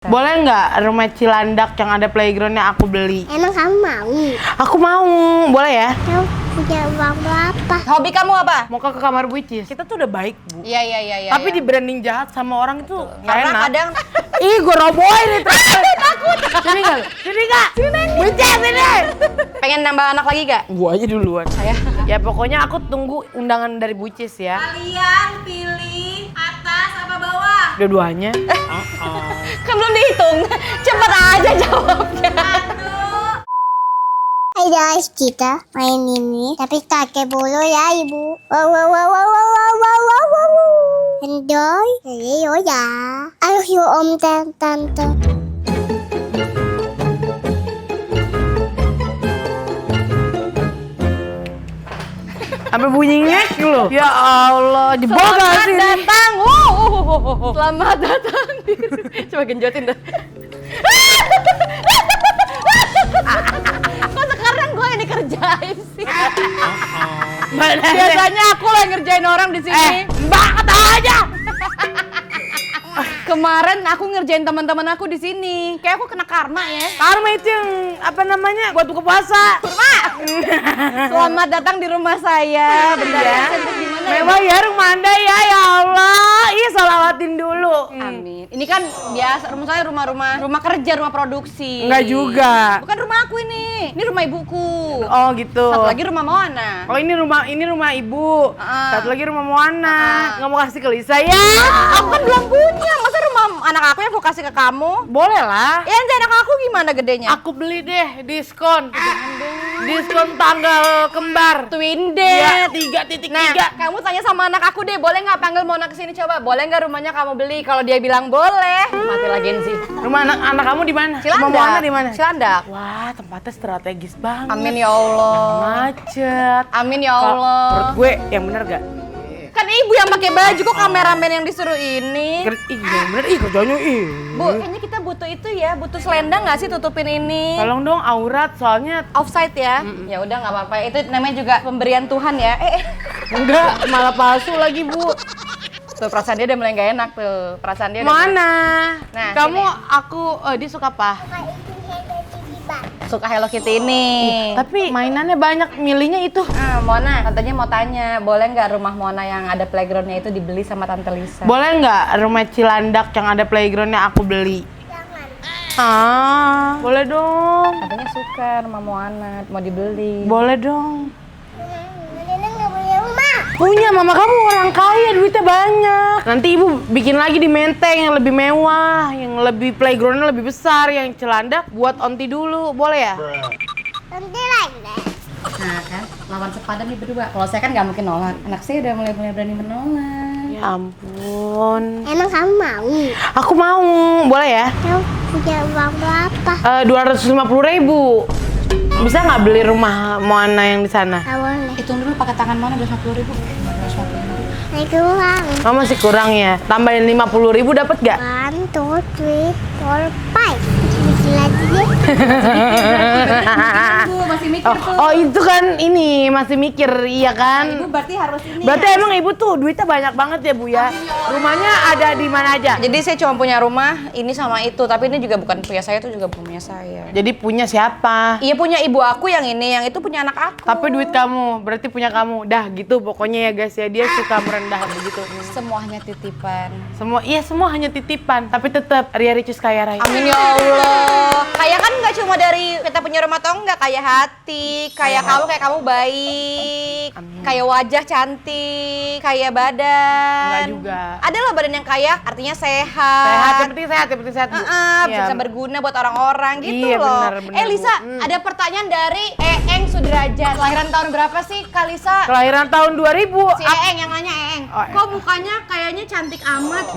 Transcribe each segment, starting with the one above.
Boleh nggak rumah Cilandak yang ada playgroundnya aku beli? Emang kamu mau? Aku mau, boleh ya? Kamu punya uang berapa? Hobi kamu apa? Mau ke kamar buicis. Kita tuh udah baik, Bu. Iya. Tapi di branding jahat sama orang itu nggak karena enak. kadang Ih, gue roboin nih. Takut. Sini nggak? Sini nggak? Buicis sini. pengen nambah anak lagi gak? Gua aja duluan. Saya. Ya pokoknya aku tunggu undangan dari buicis ya. Kalian pilih atas apa bawah? Dua-duanya. Kan belum dihitung. Cepet aja jawabnya. Hai guys, kita main ini tapi pakai bulu ya ibu. Wow. Enjoy. Ayo ya. Ayo om dan tante. Sampai bunyi ngek loh. Ya Allah, jebol gak Selamat sih? datang. Selamat datang. Coba genjotin dah. Kok sekarang gue yang dikerjain sih? Biasanya aku lah yang ngerjain orang di sini. Mbak kata aja. Kemarin aku ngerjain teman-teman aku di sini. Kayak aku kena karma ya. Karma itu yang apa namanya? Buat buka puasa. Selamat datang di rumah saya. Bentar ya. Sentuh di mana ya? Mewah ya rumah Anda ya Allah. Iya, salawatin dulu. Amin. Ini kan biasa rumah saya rumah kerja, rumah produksi. Enggak juga. Bukan rumah aku ini. Ini rumah ibuku. Oh gitu. Satu lagi rumah Moana. Oh ini rumah ibu. Satu lagi rumah Moana. Nggak mau kasih ke Lisa ya? Aku kan belum punya. Masa rumah anak aku yang aku kasih ke kamu? Boleh lah. Ya nanti anak aku gimana gedenya? Aku beli deh diskon. Diskon tanggal kembar. Twin Iya, date. 3.3. Nah, kamu tanya sama anak aku deh, boleh nggak panggil Mona kesini coba? Boleh nggak rumahnya kamu beli? Kalau dia bilang boleh, mati lagi sih. Rumah anak kamu di mana? Rumah Cilandak. Moana di mana? Cilandak. Wah, tempatnya strategis banget. Amin ya Allah. Macet. Amin ya Kalau Allah. menurut gue yang bener gak? Kan ibu yang pakai baju kok kameramen yang disuruh ini. Yang bener, kerjanya Bu, kayaknya kita butuh itu ya, butuh selendang nggak sih tutupin ini? Tolong dong aurat, soalnya Offside ya? Ya udah nggak apa-apa. Itu namanya juga pemberian Tuhan ya. enggak, malah palsu lagi Bu. Tuh perasaan dia udah mulai nggak enak tuh. Perasaan dia udah Mana? Nah, Kamu, sini. aku, dia suka apa? suka Hello Kitty ini. Tapi mainannya banyak, milihnya itu. Mona, tantenya mau tanya, boleh nggak rumah Mona yang ada playgroundnya itu dibeli sama Tante Lisa? Boleh nggak rumah Cilandak yang ada playgroundnya aku beli? Jangan. Boleh dong. Katanya suka rumah Moana, mau dibeli. Boleh dong. Nenek nggak punya rumah. Punya, mama kamu orang kaya, duitnya banyak. Nanti ibu bikin lagi di Menteng yang lebih mewah, yang lebih playgroundnya lebih besar, yang Cilandak buat onti dulu, boleh ya? Nanti lagi deh. Nah kan, lawan sepadan nih berdua. Kalau saya kan nggak mungkin nolak. Anak saya udah mulai berani menolak. Ya ampun. Emang kamu mau? Aku mau, boleh ya? Kamu punya uang berapa? 250.000. Bisa nggak beli rumah Moana yang di sana? Nggak boleh. Hitung dulu pakai tangan mana 250.000. Naik uang. Oh masih kurang ya? Tambahin 50.000 dapat nggak? 1, 2, 3, 4, 5. Bikin lagi deh. Ibu masih mikir tuh. Oh itu kan ini masih mikir, iya kan? Ibu berarti harus ini. Berarti emang ibu tuh duitnya banyak banget ya Bu ya? Rumahnya ada di mana aja? Jadi saya cuma punya rumah ini sama itu, tapi ini juga bukan punya saya, itu juga punya saya. Jadi punya siapa? Iya punya ibu aku yang ini, yang itu punya anak aku. Tapi duit kamu, berarti punya kamu. Dah gitu pokoknya ya guys ya, dia suka merendah begitu. Semuanya titipan. Semua hanya titipan, tapi tetap Ria Ricus kaya raya. Amin ya Allah. Kaya kan nggak cuma dari kita punya rumah tangga, kaya hati, kaya kamu baik, kaya wajah cantik, kaya badan. Enggak juga. Ada loh badan yang kaya, artinya sehat. Sehat, yang penting sehat Bu. Bisa berguna buat orang-orang gitu Iya, loh. benar, Lisa, Bu. ada pertanyaan dari Eeng Sudrajat. Kelahiran tahun berapa sih, Kak Lisa? Kelahiran tahun 2000. Si Eeng yang nanya Eeng. Oh, Kok mukanya kayaknya cantik amat?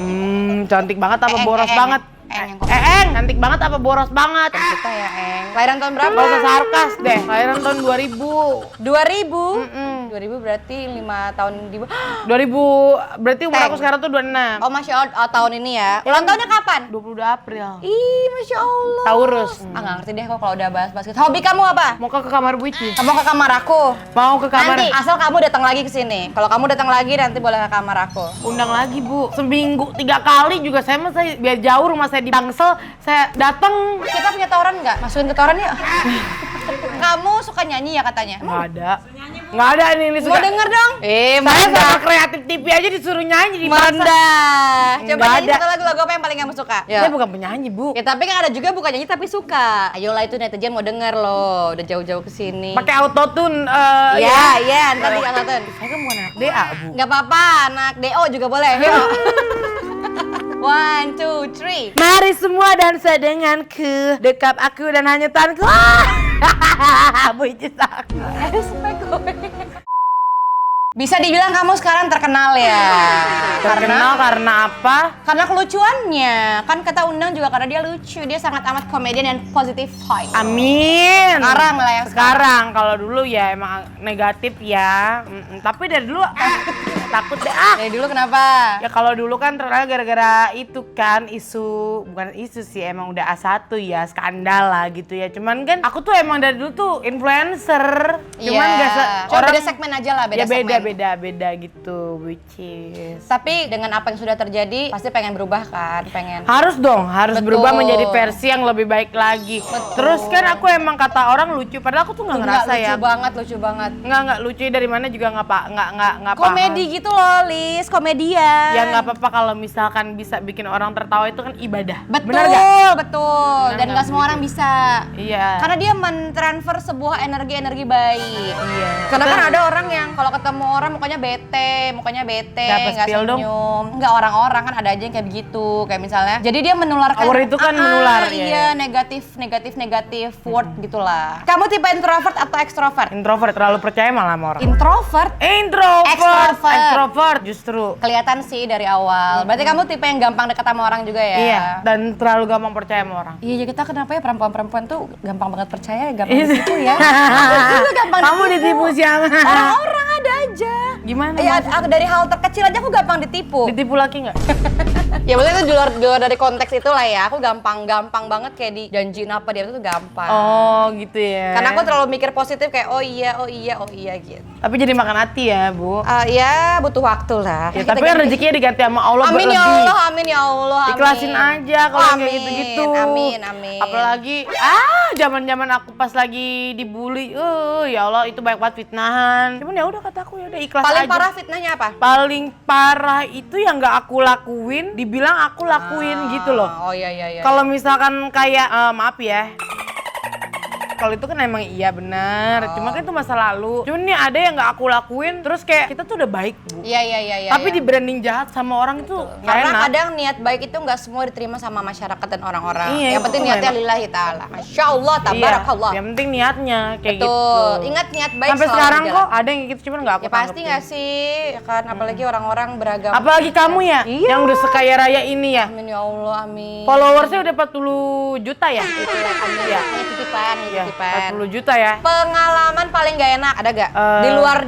Cantik banget apa Eeng, boros Eeng. banget? Eeng yang Cantik banget apa boros banget? kita ya Eeng. Kelahiran tahun berapa? Gak usah sarkas deh, kelahiran tahun 2000. 2000? 2000 berarti 5 tahun di 2000 berarti umur Teng. aku sekarang tuh 26. Oh, Masya Allah, oh, tahun ini ya. Ulang tahunnya kapan? 22 April. Ih, Masya Allah. Taurus. Nggak ngerti deh kok kalau udah bahas-bahas gitu. Hobi kamu apa? Mau ke kamar Bu Ici? Kamu ke kamar aku. Mau ke kamar? Nanti asal kamu datang lagi ke sini. Kalau kamu datang lagi nanti boleh ke kamar aku. Undang lagi Bu. Seminggu 3 kali juga saya biar jauh rumah saya di Tangsel, saya datang. Kita punya toren nggak? Masukin ke toren yuk. Kamu suka nyanyi ya katanya? Nggak ada. Nggak ada ini Mau denger dong? Saya sama kreatif TV aja disuruh nyanyi di Merendah. Coba Nggak nyanyi ada. satu lagu yang paling kamu suka. Saya bukan penyanyi Bu. Ya tapi kan ada juga bukan nyanyi tapi suka. Ayolah itu netizen mau denger loh. Udah jauh-jauh ke sini. Pakai autotune. Iya, ntar diangkatin. Saya kan bukan anak DA Bu. Nggak apa-apa, anak DO juga boleh. Yuk. 1, 2, 3. Mari semua dansa denganku, dekap aku dan hanyutanku. Bu Ici sakit. Bisa dibilang kamu sekarang terkenal ya. Terkenal karena apa? Karena kelucuannya. Kan kata Undang juga karena dia lucu. Dia sangat amat komedian dan positif vibe. Amin. Sekarang lah yang Sekarang kalau dulu ya emang negatif ya. Tapi dari dulu takut deh Dari dulu kenapa? Ya kalau dulu kan terkenal gara-gara itu kan isu, bukan isu sih, emang udah A1 ya, skandal lah gitu ya. Cuman kan aku tuh emang dari dulu tuh influencer. Cuman Iya. gak Cuma beda segmen aja lah, beda ya beda, segmen. beda gitu, which is Tapi dengan apa yang sudah terjadi, pasti pengen berubah kan? Pengen. harus dong, harus Betul. berubah menjadi versi yang lebih baik lagi. Betul. Terus kan aku emang kata orang lucu, padahal aku tuh nggak ngerasa ya. Lucu banget. Nggak lucu dari mana juga nggak paham. Komedi gitu loh, Lis. Komedian. Ya nggak apa-apa kalau misalkan bisa bikin orang tertawa itu kan ibadah. Betul, Bener nggak? betul. Bener Dan nggak nggak semua orang bisa. Iya. Karena dia mentransfer sebuah energi-energi baik. Iya. Karena kan ada orang yang kalau ketemu orang mukanya bete, Siapa, nggak spill dong? senyum. Nggak, orang-orang kan ada aja yang kayak begitu, kayak misalnya. Jadi dia menularkan. Aura itu kan menular, Iya, negatif word gitulah. Kamu tipe introvert atau extrovert? Introvert, terlalu percaya malah sama orang. Introvert. Introvert. Extrovert. Extrovert justru. Kelihatan sih dari awal. Berarti kamu tipe yang gampang dekat sama orang juga ya? Iya. Dan terlalu gampang percaya sama orang. Iya, kita kenapa ya perempuan-perempuan tuh gampang banget percaya, gampang ditipu ya. Aku juga gampang Kamu ditipu siapa? Orang-orang ada aja. Gimana? Ya, maksudnya? aku dari hal terkecil aja aku gampang ditipu. Ditipu laki nggak? Ya maksudnya itu di luar dari konteks itu lah ya. Aku gampang banget kayak dijanjiin apa dia itu gampang. Oh gitu ya. Karena aku terlalu mikir positif kayak oh iya gitu. Tapi jadi makan hati ya Bu. Ya butuh waktu lah. Ya, Kita tapi kan ganti. rezekinya diganti sama Allah Amin ya berlebih. Allah, amin ya Allah. Amin. Ikhlasin aja kalau kayak Amin, gitu-gitu. Amin. Apalagi zaman-zaman aku pas lagi dibully, ya Allah itu banyak banget fitnahan. Cuman ya udah kataku ya udah ikhlas Paling aja. parah fitnahnya apa? Paling parah itu yang nggak aku lakuin, dibilang aku lakuin gitu loh. Oh iya. Kalau misalkan kayak maaf ya. Kalau itu kan emang iya bener, cuma kan itu masa lalu. Cuman nih ada yang nggak aku lakuin, terus kayak kita tuh udah baik Bu. Iya. Tapi di branding jahat sama orang itu nggak Karena enak. kadang niat baik itu nggak semua diterima sama masyarakat dan orang-orang. Iya, Yang itu penting nggak niatnya enak. lillahi ta'ala. Masya Allah, tabarakallah. Yang penting niatnya kayak Betul. gitu. Ingat niat baik Sampai selalu sekarang berjalan. kok ada yang gitu cuman nggak aku Ya pasti tanggepin. nggak sih, ya kan apalagi orang-orang beragam. Apalagi kamu ya, Iya. yang udah sekaya raya ini ya. Amin ya Allah, amin. Followersnya udah 40 juta ya? Amin. Iya. Hanya titipan, Iya, 40 juta ya. Pengalaman paling gak enak ada gak?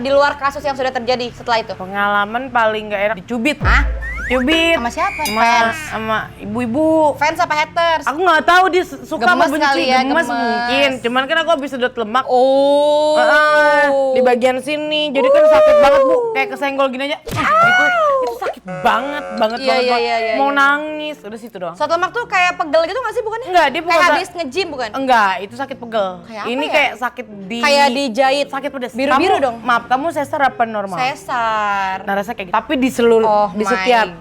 Di luar kasus yang sudah terjadi setelah itu? Pengalaman paling gak enak dicubit. Hah? Cubit. Sama siapa? Sama, Fans? sama ibu-ibu. Fans apa haters? Aku nggak tahu dia suka apa Gemes benci, kali ya, gemes gemes. mungkin. Cuman kan aku habis sedot lemak. Oh. Di bagian sini, jadi kan sakit banget Bu, kayak kesenggol gini aja. Itu sakit banget Iya, banget. iya. Mau nangis, udah situ doang. Satu lemak tuh kayak pegel gitu gak sih bukannya? Enggak, dia bukan Kayak sa- habis nge-gym bukan? Enggak, itu sakit pegel. Kayak apa Ini ya? kayak sakit di Kayak dijahit. sakit pedes. Biru-biru Kamu- dong. Maaf, kamu sesar apa normal? Sesar. Nah, rasa kayak gitu. Tapi di seluruh Oh di my setiap God.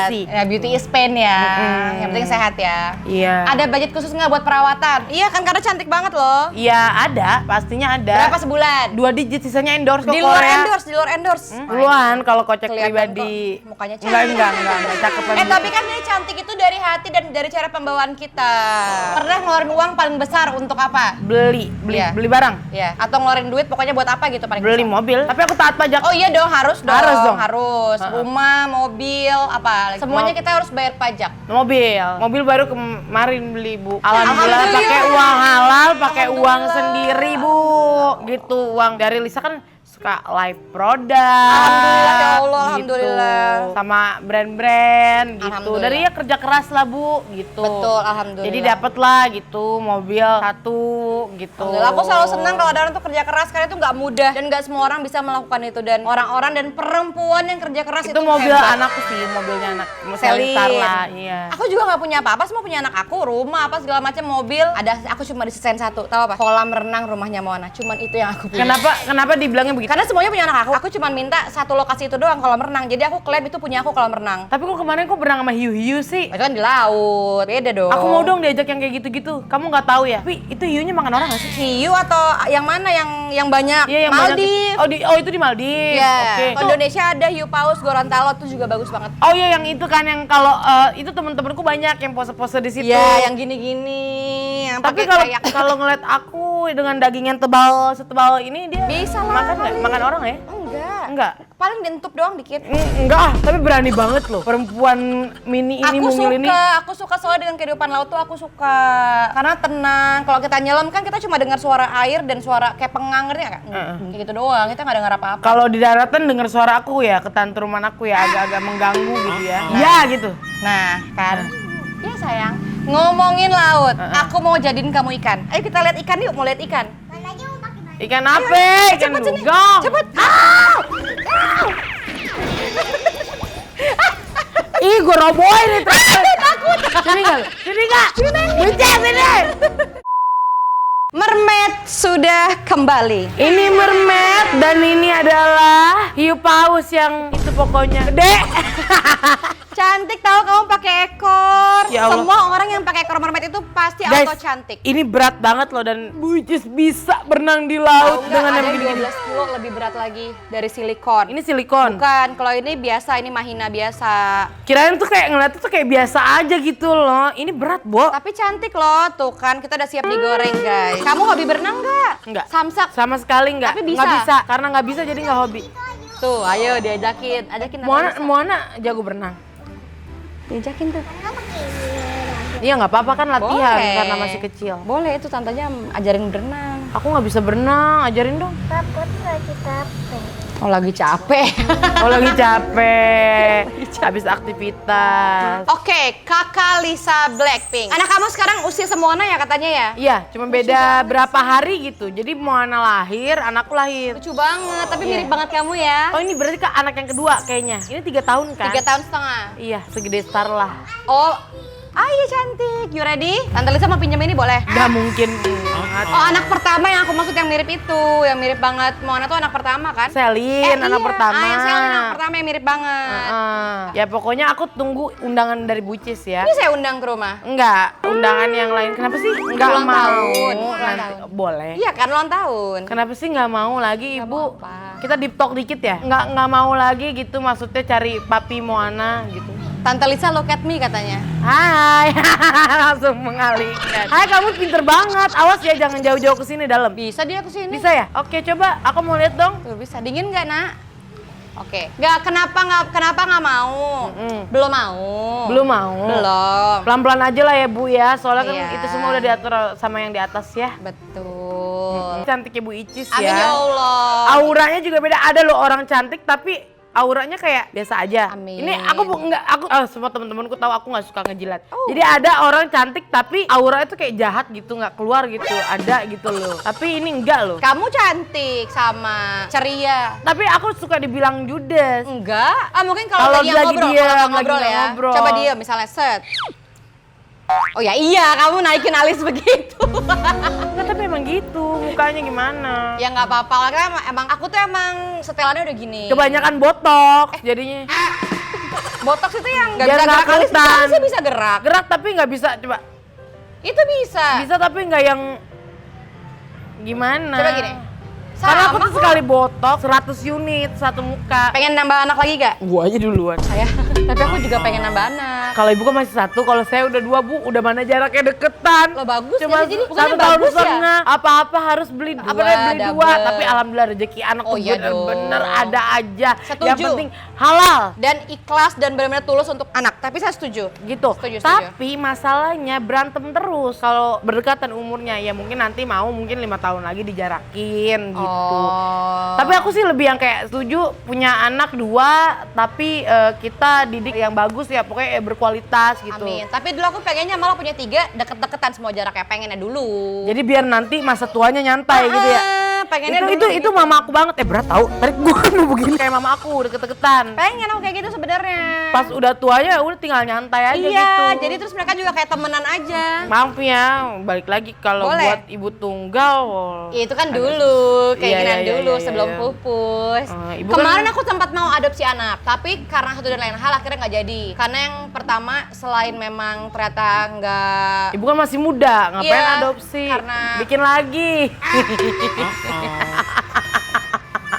sisi. Ya, beauty is pain ya. Yang penting sehat ya. Iya. Ada budget khusus nggak buat perawatan? Iya kan karena cantik banget loh. Iya, ada, pastinya ada. Berapa sebulan? 2 digit, sisanya endorse ke Di luar Korea. endorse, di luar endorse. Puluhan kalau kocek Kelihatan kok, pribadi. mukanya cantik. Enggak cakepan. Tapi kan dia cantik itu dari hati dan dari cara pembawaan kita. Pernah ngeluarin uang paling besar untuk apa? beli Iya. beli barang, Ya, atau ngeluarin duit pokoknya buat apa gitu paling beli besar? mobil. Tapi aku taat pajak. Oh iya dong, harus dong. Harus dong. Harus. Rumah, mobil, apa? Semuanya kita harus bayar pajak. Mobil baru kemarin beli Bu. Alhamdulillah Alhamdulillah. pakai uang halal, pakai uang Alhamdulillah. sendiri Bu. Gitu uang dari Lisa kan suka live product. Alhamdulillah ya Allah, gitu. alhamdulillah. Sama brand-brand gitu. Alhamdulillah. Dari ya kerja keras lah Bu gitu. Betul, alhamdulillah. Jadi dapet lah gitu mobil 1 gitu. Alhamdulillah, aku selalu senang kalau ada orang tuh kerja keras karena itu nggak mudah dan nggak semua orang bisa melakukan itu, dan orang-orang dan perempuan yang kerja keras itu mobil hebat. anakku sih, mobilnya anak Selin. lah, iya. Aku juga nggak punya apa-apa, semua punya anak aku, rumah apa segala macam, mobil. Ada, aku cuma diselesain satu, tahu apa? Kolam renang rumahnya Moana. Cuman itu yang aku punya. Kenapa dibilangnya begitu? Karena semuanya punya anak aku. Aku cuma minta satu lokasi itu doang, kolam renang. Jadi aku klaim itu punya aku kolam renang. Tapi kok kemarin kok berenang sama hiu-hiu sih? Itu kan di laut, beda dong. Aku mau dong diajak yang kayak gitu-gitu. Kamu nggak tahu ya? Wih, itu hiunya makan orang nggak sih? hiu atau yang mana yang banyak? Iya, yang Maldives. banyak. Oh, itu di Maldives. Iya. Oke. Kalau Indonesia ada hiu paus Gorontalo tuh juga bagus banget. Oh iya, yang itu kan yang kalau itu temen-temenku banyak yang pose-pose di situ. Iya, yang gini-gini, yang Tapi pakai kalau kayak kalau ngeliat aku dengan daging yang setebal ini dia Bisa lah. makan nggak? Makan orang ya? Enggak. Paling dientup doang dikit. Enggak ah, tapi berani banget loh. Perempuan mini ini mungil ini. Aku suka soalnya dengan kehidupan laut tuh aku suka. Karena tenang. Kalau kita nyelam kan kita cuma dengar suara air dan suara kayak pengang, ngerti nggak? Kayak gitu doang, kita nggak dengar apa-apa. Kalau di daratan dengar suara aku ya, ketantruman aku ya agak-agak mengganggu gitu ya. Iya gitu. Nah, kan. Ya sayang. Ngomongin laut, aku mau jadiin kamu ikan. Ayo kita lihat ikan yuk, mau lihat ikan. Mana aja mau pakai mana? Ikan apa? Ikan cepet sini. dugong. Cepet. Ih, gue roboin nih. Takut. Sini nggak? Sini nggak? Bunceng sini. Mermaid sudah kembali. Ini mermaid dan ini adalah hiu paus yang itu pokoknya gede. Cantik tahu kamu pakai ekor. Ya Allah. Semua orang yang pakai ekor mermaid itu pasti Guys, auto cantik. ini berat banget loh dan Bucis bisa berenang di Tahu laut nggak, dengan yang ada begini. 12 kilo lebih berat lagi dari silikon. Ini silikon. Bukan, kalau ini biasa, ini mahina biasa. Kirain tuh kayak ngeliat tuh kayak biasa aja gitu loh. Ini berat, Bo. Tapi cantik loh, tuh kan kita udah siap digoreng guys. Kamu hobi berenang nggak? Enggak. Samsak. Sama sekali enggak. Tapi bisa. Nggak bisa. Karena nggak bisa jadi nggak hobi. Tuh, ayo diajakin. Ajakin Moana jago berenang. Diajakin tuh. Iya nggak apa-apa kan latihan Boleh. karena masih kecil. Boleh, itu tantenya ajarin berenang. Aku nggak bisa berenang, ajarin dong. Takut lagi capek. Oh lagi capek. Oh lagi capek, habis aktivitas. Oke, kakak Lisa Blackpink. Anak kamu sekarang usia semuanya ya katanya ya? Iya, cuma beda berapa hari gitu. Jadi Moana lahir, anakku lahir. Lucu banget, tapi mirip banget kamu ya. Oh ini berarti ke anak yang kedua kayaknya. Ini 3 tahun kan? 3 tahun setengah. Iya, segede Star lah. Oh, iya cantik. You ready? Tante Lisa mau pinjam ini boleh? Gak mungkin banget. Oh, anak pertama yang aku maksud yang mirip itu, yang mirip banget. Moana tuh anak pertama kan? Selin, anak iya. pertama. Ah, yang Selin anak pertama yang mirip banget. Ya pokoknya aku tunggu undangan dari Bucis ya. Ini saya undang ke rumah. Enggak, undangan yang lain. Kenapa sih? Enggak Ulang mau. tahun, ulang Nanti tahun. boleh. Iya kan ulang tahun. Kenapa sih nggak mau lagi Nggak ibu? mau apa. Kita deep talk dikit ya. Nggak mau lagi gitu, maksudnya cari papi Moana gitu. Tante Lisa look at me katanya. Hai, langsung mengalihkan. Hai, kamu pinter banget. Awas ya, jangan jauh-jauh ke sini dalam. Bisa dia kesini? Bisa ya? Oke, coba. Aku mau lihat dong. Tuh, bisa. Dingin nggak nak? Oke. Kenapa nggak mau? Belum mau. Belum mau. Belum. Pelan-pelan aja lah ya Bu ya. Soalnya kan Iya. itu semua udah diatur sama yang di atas ya. Betul. Cantik Ibu Icis Amin ya ya. Allah. Auranya juga beda. Ada loh orang cantik tapi auranya kayak biasa aja. Amin. Ini aku semua temen-temenku tahu aku nggak suka ngejilat. Jadi ada orang cantik tapi aura itu kayak jahat gitu, nggak keluar gitu. Ada gitu loh. Tapi ini enggak loh. Kamu cantik sama ceria. Tapi aku suka dibilang judes. Enggak? Mungkin Kalau kalau lagi lagi ngobrol, diam, kalau lagi ngobrol nggak ya. ngobrol. Coba dia misalnya set. Oh ya iya, kamu naikin alis begitu. Enggak, tapi emang gitu. Mukanya gimana? Ya nggak apa-apa, karena emang aku tuh emang setelannya udah gini. Kebanyakan botox jadinya. Botox itu yang nggak Biar bisa nggak gerak alis, kelihatan. alisnya bisa gerak. Gerak tapi nggak bisa. Coba. Itu bisa. Bisa tapi nggak yang gimana? Coba gini. Karena aku Sama tuh kok. sekali botox 100 unit satu muka. Pengen nambah anak lagi gak? Gua aja duluan. Saya. Tapi aku juga pengen nambah anak. Kalau ibu kan masih 1, kalau saya udah 2 Bu, udah mana jaraknya deketan. Lo bagus Cuma ya, jadi 1 bukannya tahun bagus ya? setengah. Apa-apa harus beli Dua, beli 2. double. Tapi alhamdulillah rezeki anak Oh tuh iya bener-bener dong. ada aja. Setuju. Yang penting halal. Dan ikhlas dan benar-benar tulus untuk anak. Tapi saya setuju. Gitu. Setuju. Tapi masalahnya berantem terus kalau berdekatan umurnya. Ya mungkin nanti mungkin 5 tahun lagi dijarakin gitu. Oh. Tapi aku sih lebih yang kayak setuju punya anak 2, tapi kita didik yang bagus ya, pokoknya berkualitas gitu. Amin. Tapi dulu aku pengennya malah punya 3 deket-deketan semua jaraknya, pengennya dulu. Jadi biar nanti masa tuanya nyantai gitu ya. Pengennya Itu dulu mama aku banget. Berat tahu. Tadi gue kan mau begini kayak mama aku deket-deketan. pengen aku kayak gitu sebenarnya. Pas udah tuanya udah tinggal nyantai aja iya, gitu. jadi terus mereka juga kayak temenan aja. Maaf ya, balik lagi kalau Boleh. buat ibu tunggal. Ya, itu kan dulu, keinginan Iya, dulu iya, sebelum iya. pupus. Ibu Kemarin kan- aku sempat mau adopsi anak, tapi karena satu dan lain hal akhirnya nggak jadi. Karena yang pertama selain memang ternyata nggak. Ibu kan masih muda, ngapain Iya, adopsi? karena- Bikin lagi.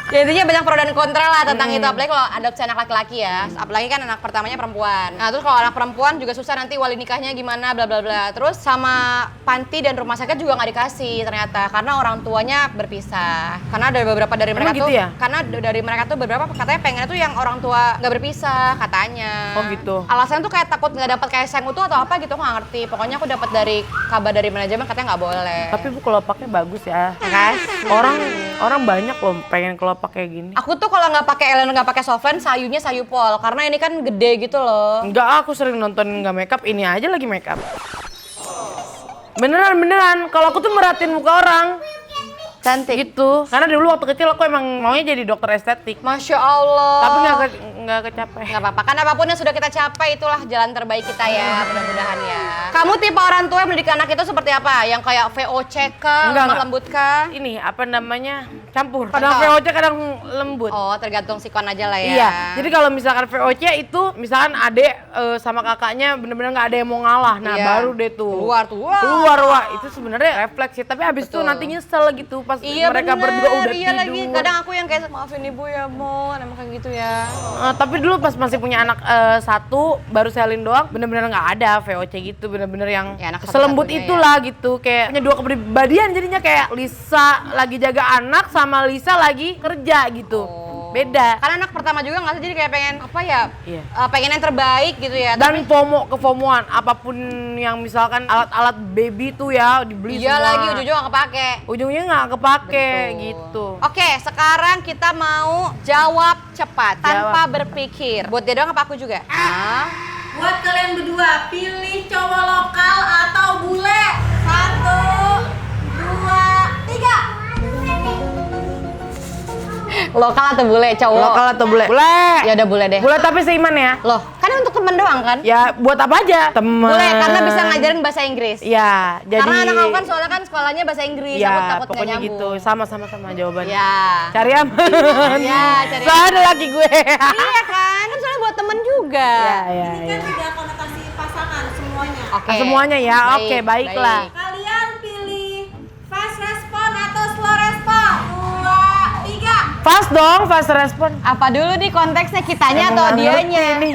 Ya intinya banyak pro dan kontra lah tentang itu, apalagi kalau adopsi anak laki-laki ya, apalagi kan anak pertamanya perempuan. Nah terus kalau anak perempuan juga susah nanti wali nikahnya gimana bla bla bla. Terus sama panti dan rumah sakit juga nggak dikasih ternyata karena orang tuanya berpisah. Karena ada beberapa dari mereka Emang gitu tuh, ya? karena dari mereka tuh beberapa katanya pengennya tuh yang orang tua nggak berpisah katanya. Oh, gitu. Alasannya tuh kayak takut nggak dapat kayak sayang utuh atau apa gitu, aku nggak ngerti. Pokoknya aku dapat dari kabar dari manajemen katanya nggak boleh. Tapi Bu kalau pakai bagus ya. Makasih. Orang banyak loh pengen kalau pakai gini. Aku tuh kalau nggak pakai eyeliner nggak pakai softline sayunya sayu pol karena ini kan gede gitu loh. Enggak, aku sering nonton nggak makeup, ini aja lagi makeup. Beneran. Kalau aku tuh merhatiin muka orang. Cantik. Gitu. Karena dulu waktu kecil aku emang maunya jadi dokter estetik. Masya Allah. Tapi nggak kecapai. Nggak apa-apa, kan apapun yang sudah kita capai itulah jalan terbaik kita ya, mudah-mudahan ya. Kamu tipe orang tua yang mendidik anak itu seperti apa? Yang kayak VOC kah, Enggak, lemah enggak. lembut kah? Ini apa namanya? Campur. Kadang Betul. VOC, kadang lembut. Oh, tergantung sikon aja lah ya. Iya, jadi kalau misalkan VOC itu, misalkan adek sama kakaknya bener-bener nggak ada yang mau ngalah, nah Iya. baru deh tuh Keluar tuh, wah. keluar, wah itu sebenarnya refleks sih, tapi habis itu Betul. nanti nyesel gitu pas Iya mereka bener, berdua udah iya tidur. lagi. Kadang aku yang kayak maafin ibu ya, Mon, emang kayak gitu ya. Tapi dulu pas masih punya anak 1, baru Selin doang, bener-bener nggak ada VOC gitu, bener-bener yang Ya, anak selembut satu-satunya itulah gitu, kayak punya 2 kepribadian jadinya, kayak Lisa lagi jaga anak sama Lisa lagi kerja gitu. Beda. Karena anak pertama juga nggak sih, jadi kayak pengen apa ya? Iya. Pengen yang terbaik gitu ya. Dan FOMO-an, apapun yang misalkan alat-alat baby tuh ya dibeli Iya semua. lagi, ujung-ujung nggak kepake. Ujungnya nggak kepake Betul. gitu. Oke, sekarang kita mau jawab cepat tanpa berpikir. Buat dia doang apa aku juga? Buat kalian berdua, pilih cowok lokal atau bule. 1, 2, 3. Lokal atau bule cowok? Lokal atau bule? Bule. Ya udah bule deh. Bule tapi seiman ya. Loh, kan untuk temen doang kan? Ya buat apa aja? Temen. Bule karena bisa ngajarin bahasa Inggris. Ya, jadi. Karena anak aku kan soalnya kan sekolahnya bahasa Inggris, aku Ya, takut nggak pokoknya nyambung. gitu. Sama jawabannya. Ya. Cari aman. Ya, cari Soalnya ada laki gue. Iya kan? Kan soalnya buat temen juga. Ya. Ini kan tidak konotasi pasangan semuanya. Oke. Semuanya ya. Oke, baiklah. baik. Kalian pilih fast respon atau slow respon. 2, 3. Fast dong, fast respon. Apa dulu nih konteksnya, kitanya Emang atau nggak ngerti dianya? nih.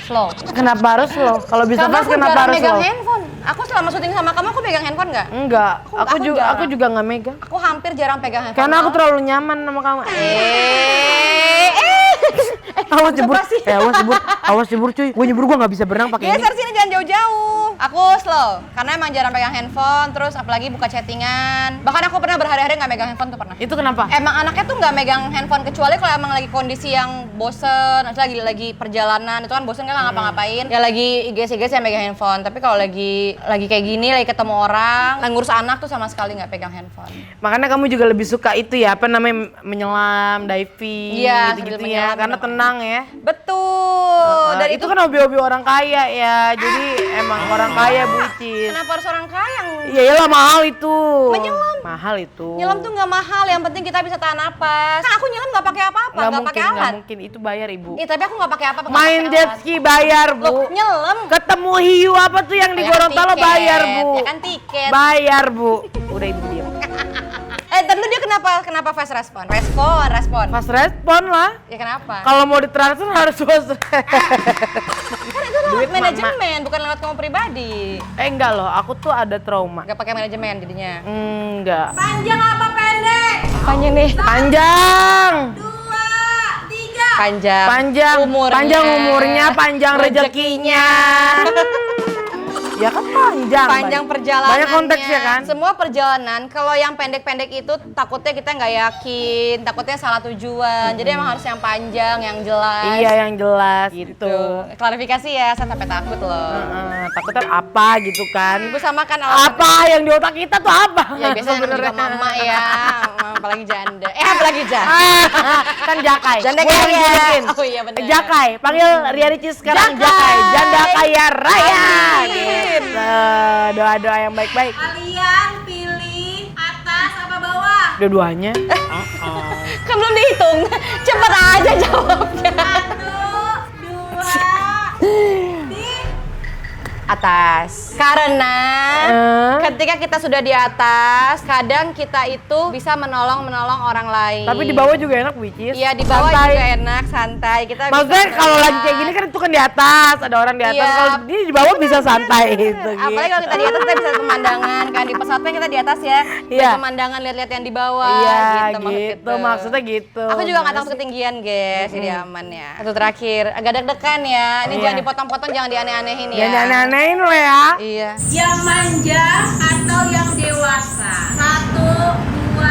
Slow. Kenapa harus slow? Kalau bisa Karena fast aku kenapa jarang harus megang slow? handphone. Aku selama syuting sama kamu, aku pegang handphone nggak? Enggak, aku jarang. aku juga nggak megang. Aku hampir jarang pegang handphone. Karena aku terlalu nyaman sama kamu. Awas jebur, Apa sih? awas jebur cuy. Gue nyebur gue nggak bisa berenang pakai ini. Geser sini, jangan jauh-jauh. Aku slow, karena emang jarang pegang handphone, terus apalagi buka chattingan. Bahkan aku pernah berhari-hari nggak megang handphone tuh pernah. Itu kenapa? Emang anaknya tuh nggak megang handphone kecuali kalau emang lagi kondisi yang bosen, misalnya lagi perjalanan itu kan bosen kan nggak ngapa-ngapain. Ya lagi IGS yang megang handphone. Tapi kalau lagi kayak gini, lagi ketemu orang, lagi ngurus anak tuh sama sekali nggak pegang handphone. Makanya kamu juga lebih suka itu ya, apa namanya, menyelam, diving, Iya, gitu-gitu sambil ya, menyelam, karena bener. tenang ya. Betul. Dan itu kan hobi-hobi orang kaya ya, jadi emang orang kaya bucin. Kenapa harus orang kaya yang Iya iyalah, mahal itu. Menyelam. Mahal itu. nyelam tuh nggak mahal, yang penting kita bisa tahan napas. Kan aku nyelam nggak pakai apa-apa, nggak pakai alat. nggak mungkin, itu bayar ibu. Ih, tapi aku nggak pakai apa-apa. nggak Main pakai jet alat. ski bayar bu. Loh, nyelam. Ketemu hiu apa tuh yang di Ya kan Gorontalo tiket, bayar bu. ya kan tiket. Bayar bu. Udah ibu diam. Tentu dia kenapa fast respon? Respon. Pas respon lah. Ya kenapa? Kalau mau ditransfer harus fast. Kan itu lewat manajemen, bukan lewat kamu pribadi. Enggak loh, aku tuh ada trauma. Gak pakai manajemen jadinya. Enggak. Panjang apa pendek? Apanya nih? Panjang. 2, 3. Panjang. Panjang umurnya, panjang rezekinya. Ya kan panjang. Panjang perjalanannya. Banyak konteks ya kan? Semua perjalanan, kalau yang pendek-pendek itu takutnya kita nggak yakin, takutnya salah tujuan. Jadi emang harus yang panjang, yang jelas. Iya yang jelas gitu. Klarifikasi ya, saya sampai takut loh. Takutnya apa gitu kan? Ibu sama kan alasan. Apa yang di otak kita tuh apa? Ya biasanya anak juga mama ya, apalagi janda. Apalagi janda. Kan Jakai. Janda Gua yang kaya. julukin. Oh iya benar. Jakai, panggil Ria Ricis sekarang Jakai. Jakai. Janda kaya raya. Amin. Gitu. Doa-doa yang baik-baik. Kalian pilih atas apa bawah? Dua-duanya. Kan belum dihitung. Cepet aja jawabnya. 1, 2, 3. Atas. Karena ketika kita sudah di atas, kadang kita itu bisa menolong orang lain. Tapi di bawah juga enak, which is. Iya, di bawah santai. juga enak, santai. Kita Maksudnya bisa kalau lagi bergerak. kayak gini kan itu kan di atas, ada orang di atas. Iya. Kalau ini di bawah bisa santai gitu. Apalagi kalau kita di atas kita bisa lihat pemandangan kan, di pesawat kan kita di atas ya. Iya. Lihat pemandangan, lihat-lihat yang di bawah Iya, gitu, maksudnya gitu. Aku juga nggak takut ketinggian, guys. Jadi aman ya. Satu terakhir, agak deg-degan ya. Ini jangan dipotong-potong, jangan dianeh-anehin ya. Jangan aneh-anehin lo ya. Iya. Yang manja atau yang dewasa? 1, 2,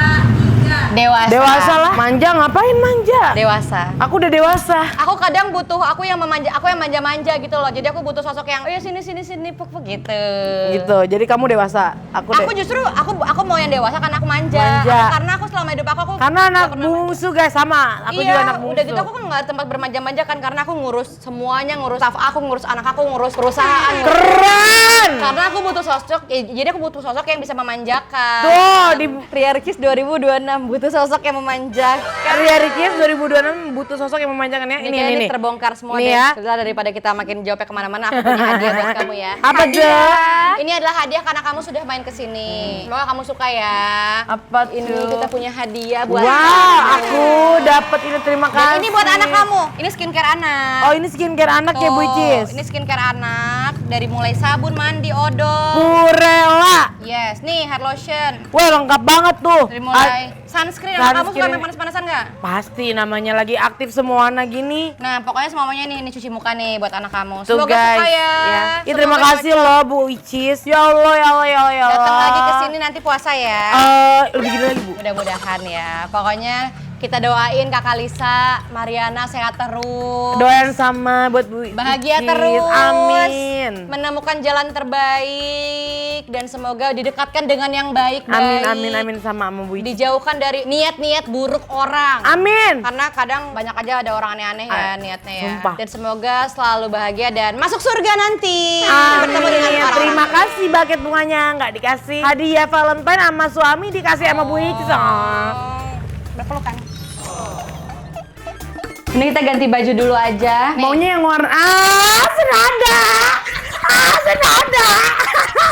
3. Dewasa. Dewasa lah. Manja ngapain manja? Dewasa. Aku udah dewasa. Aku kadang butuh aku yang manja-manja gitu loh. Jadi aku butuh sosok yang, oh ya sini puk gitu. Gitu. Jadi kamu dewasa. Aku justru aku mau yang dewasa karena aku manja. Manja. Karena aku selama hidup aku Karena anak nggak pernah manja. bungsu guys sama. Aku Iya, juga anak bungsu. udah gitu aku kan nggak tempat bermanja-manja kan karena aku ngurus semuanya, ngurus staff aku, ngurus anak aku, ngurus perusahaan. Keren. Karena aku butuh sosok, jadi aku butuh sosok yang bisa memanjakan. Tuh di Ria Ricis 2026 butuh sosok yang memanjakan. Ria Ricis 2026 butuh sosok yang memanjakan ya. Ini terbongkar semua Ini deh. ya. Setelah daripada kita makin jawabnya kemana-mana, aku punya hadiah buat kamu ya. Apa tuh? Ini adalah hadiah karena kamu sudah main kesini. Semoga kamu suka ya. Apa tuh? Ini kita punya hadiah buat Wow, kamu. aku dapat ini, terima Dan kasih. ini buat anak kamu. Ini skincare anak. Oh, ini skincare anak ya, Bu Tuh, Icis. Ini skincare anak dari mulai sabun, mandi, odol. Purela. Yes, nih hair lotion. Wah, lengkap banget tuh. Dari mulai sunscreen. Kamu suka sunscreen. main panas-panasan nggak? Pasti namanya lagi aktif semua anak gini. Nah, pokoknya semuanya nih, ini cuci muka nih buat anak kamu. Tuh Semoga guys. suka ya. Ya, terima Semoga kasih loh Bu Icis. Ya Allah, ya Allah, ya Allah, ya Allah. Datang lagi ke sini nanti puasa ya. Lebih gini lagi Bu. Mudah-mudahan ya. Pokoknya kita doain Kakak Lisa, Mariana sehat terus. Doain sama buat Bu Icis. Bahagia terus. Amin. Menemukan jalan terbaik dan semoga didekatkan dengan yang baik. Amin sama Bu Icis. Dijauhkan dari niat-niat buruk orang. Amin. Karena kadang banyak aja ada orang aneh-aneh ya niatnya ya. sumpah. Dan semoga selalu bahagia dan masuk surga nanti. Bertemu dengan Amin. orang. Terima kasih bucket bunganya nggak dikasih. Hadiah Valentine sama suami dikasih sama Bu Icis. Berpelukan. Ini kita ganti baju dulu aja. Maunya yang warna senada. Senada.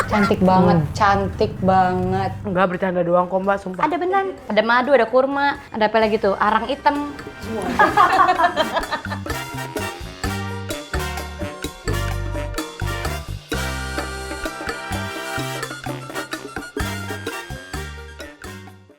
Cantik banget, cantik banget. Enggak bercanda doang kok Mbak, sumpah. Ada benar. Ada madu, ada kurma, ada apa lagi tuh? Arang hitam. Semua.